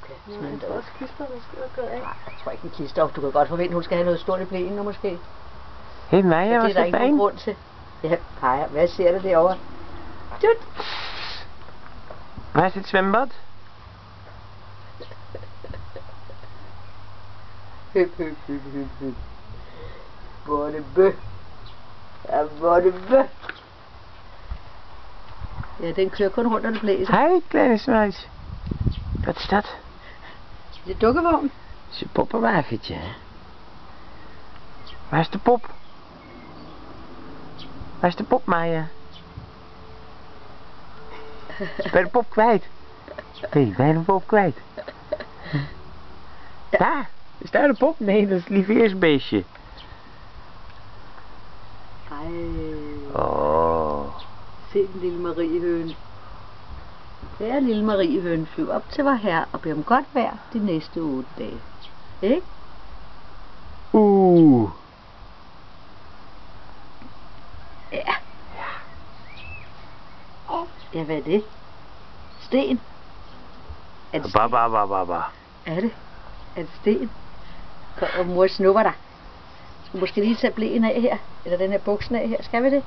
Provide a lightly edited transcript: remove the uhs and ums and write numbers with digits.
kan Nej, jeg tror også klister, der skal gå af. Nej, jeg tror ikke en klister. Du kan godt forvente, hun skal have noget stort i blæen nu måske. Hé Maja, Det er der ikke nogen grund til. Ja, Kaja, hvad ser du derovre? Tut! Waar is het zwembad? Høp, høp, høp, høp, høp. Hvor er det bø? Ja, hvor er det bø? Ja, den kører kun rundt, når det blæser. Hej, kleine smuis. Wat is dat? Det er dukkevogn. Het is een poppenwagentje, hè? Waar is de pop? Waar is de pop, Maja? Ben je de pop kwijt? Nee, ben je de pop kwijt? Daar! Is daar de pop? Nee, dat is het lieveheersbeestje. Ej. Oh. Se den lille Mariehøne. Her lille Mariehøne flyver op til vor herre og bliver om godt vejr de næste 8 dage. Ikke? Ja. Ja, hvad er det? Sten? Er det sten? Baba. Er det? Er det sten? Kom, og mor snupper dig. Skal måske lige tage blæen af her? Eller den her buksen af her? Skal vi det?